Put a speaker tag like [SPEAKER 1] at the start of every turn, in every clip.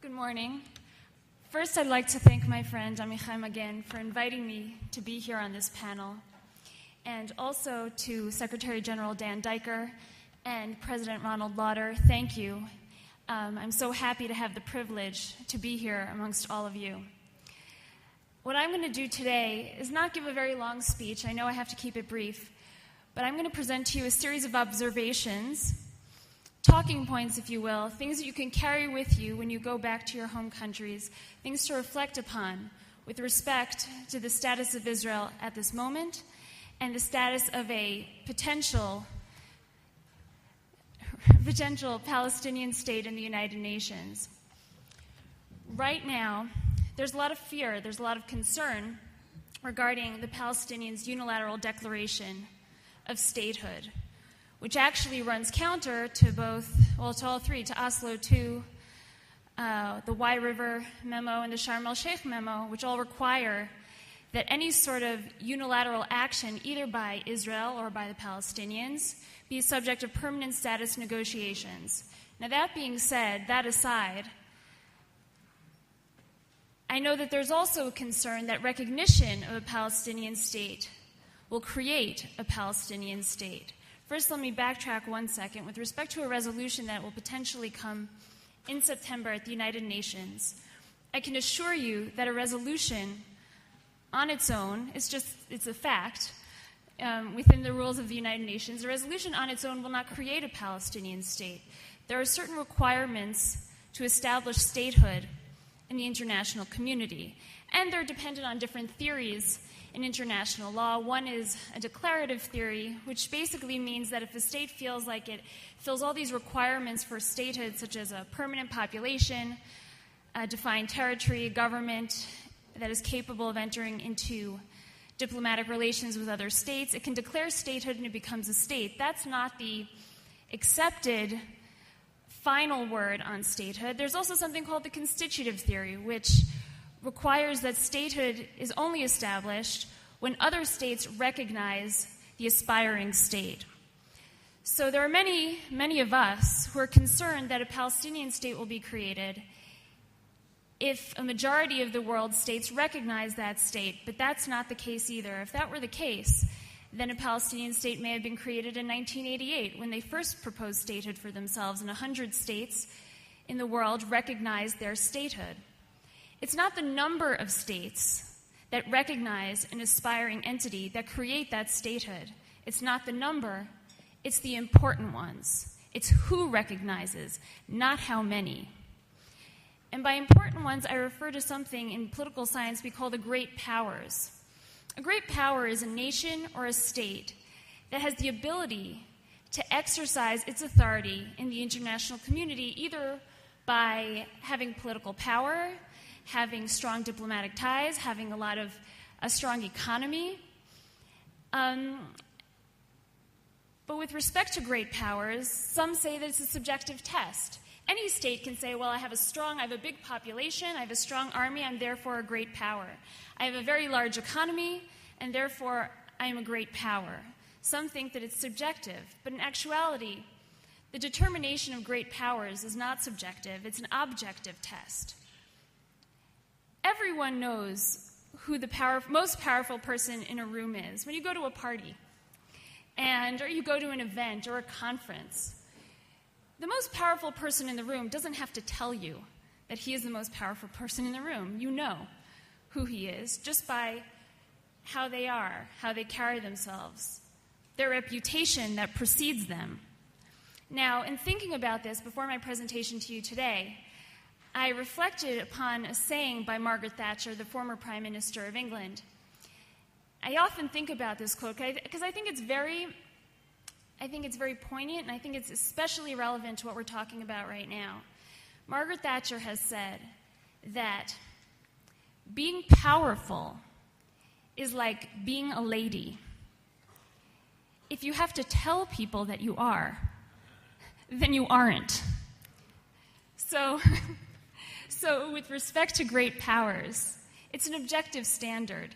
[SPEAKER 1] Good morning. First, I'd like to thank my friend Amichai Magen for inviting me to be here on this panel, and also to Secretary General Dan Diker and President Ronald Lauder. Thank you. I'm so happy to have the privilege to be here amongst all of you. What I'm going to do today is not give a very long speech. I know I have to keep it brief, but I'm going to present to you a series of observations, talking points, if you will, things that you can carry with you when you go back to your home countries, things to reflect upon with respect to the status of Israel at this moment and the status of a potential Palestinian state in the United Nations. Right now, there's a lot of fear, there's a lot of concern regarding the Palestinians' unilateral declaration of statehood, which actually runs counter to to all three, to Oslo II, the Y River memo, and the Sharm el-Sheikh memo, which all require that any sort of unilateral action, either by Israel or by the Palestinians, be subject to permanent status negotiations. Now, that being said, that aside, I know that there's also a concern that recognition of a Palestinian state will create a Palestinian state. First, let me backtrack 1 second. With respect to a resolution that will potentially come in September at the United Nations, I can assure you that a resolution on its own, it's a fact, within the rules of the United Nations, a resolution on its own will not create a Palestinian state. There are certain requirements to establish statehood in the international community, and they're dependent on different theories in international law. One is a declarative theory, which basically means that if a state feels like it fills all these requirements for statehood, such as a permanent population, a defined territory, a government that is capable of entering into diplomatic relations with other states, it can declare statehood and it becomes a state. That's not the accepted final word on statehood. There's also something called the constitutive theory, which requires that statehood is only established when other states recognize the aspiring state. So there are many of us who are concerned that a Palestinian state will be created if a majority of the world states recognize that state, but that's not the case either. If that were the case, then a Palestinian state may have been created in 1988 when they first proposed statehood for themselves, and 100 states in the world recognized their statehood. It's not the number of states that recognize an aspiring entity that create that statehood. It's not the number, it's the important ones. It's who recognizes, not how many. And by important ones, I refer to something in political science we call the great powers. A great power is a nation or a state that has the ability to exercise its authority in the international community, either by having political power, having strong diplomatic ties, having a strong economy. But with respect to great powers, some say that it's a subjective test. Any state can say, well, I have a big population, I have a strong army, I'm therefore a great power. I have a very large economy, and therefore I am a great power. Some think that it's subjective, but in actuality, the determination of great powers is not subjective, it's an objective test. Everyone knows who the most powerful person in a room is. When you go to a party, or you go to an event or a conference, the most powerful person in the room doesn't have to tell you that he is the most powerful person in the room. You know who he is just by how they are, how they carry themselves, their reputation that precedes them. Now, in thinking about this before my presentation to you today, I reflected upon a saying by Margaret Thatcher, the former Prime Minister of England. I often think about this quote because I think it's very poignant, and I think it's especially relevant to what we're talking about right now. Margaret Thatcher has said that being powerful is like being a lady. If you have to tell people that you are, then you aren't. So with respect to great powers, it's an objective standard.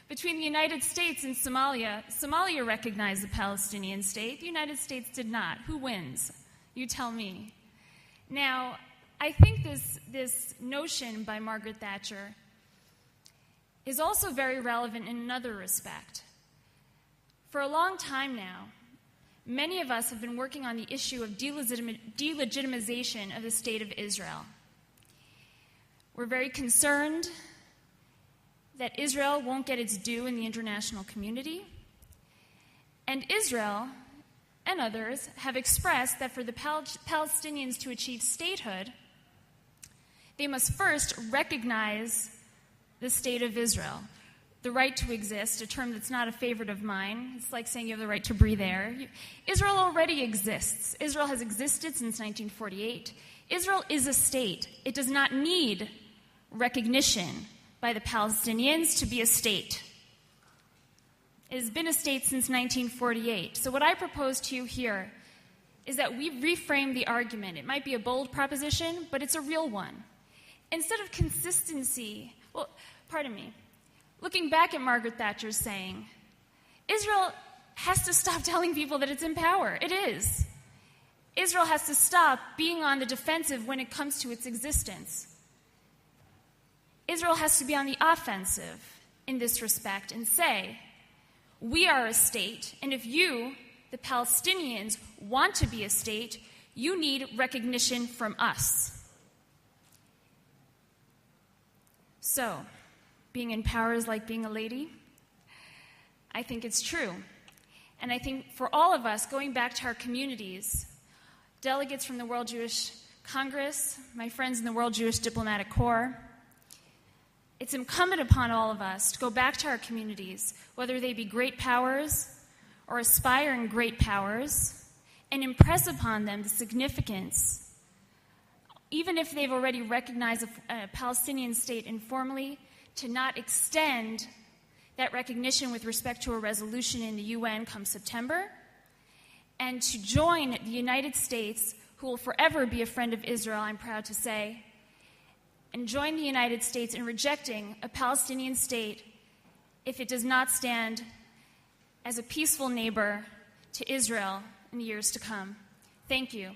[SPEAKER 1] Between the United States and Somalia, Somalia recognized the Palestinian state. The United States did not. Who wins? You tell me. Now, I think this notion by Margaret Thatcher is also very relevant in another respect. For a long time now, many of us have been working on the issue of delegitimization of the State of Israel. We're very concerned that Israel won't get its due in the international community, and Israel and others have expressed that for the Palestinians to achieve statehood, they must first recognize the State of Israel, the right to exist, a term that's not a favorite of mine. It's like saying you have the right to breathe air. Israel already exists. Israel has existed since 1948. Israel is a state. It does not need recognition by the Palestinians to be a state. It has been a state since 1948. So what I propose to you here is that we reframe the argument. It might be a bold proposition, but it's a real one. Instead of consistency, looking back at Margaret Thatcher's saying, Israel has to stop telling people that it's in power. It is. Israel has to stop being on the defensive when it comes to its existence. Israel has to be on the offensive in this respect and say, we are a state, and if you, the Palestinians, want to be a state, you need recognition from us. So, being in power is like being a lady? I think it's true. And I think for all of us, going back to our communities, delegates from the World Jewish Congress, my friends in the World Jewish Diplomatic Corps, it's incumbent upon all of us to go back to our communities, whether they be great powers or aspiring great powers, and impress upon them the significance, even if they've already recognized a Palestinian state informally, to not extend that recognition with respect to a resolution in the UN come September, and to join the United States, who will forever be a friend of Israel, I'm proud to say, and join the United States in rejecting a Palestinian state if it does not stand as a peaceful neighbor to Israel in the years to come. Thank you.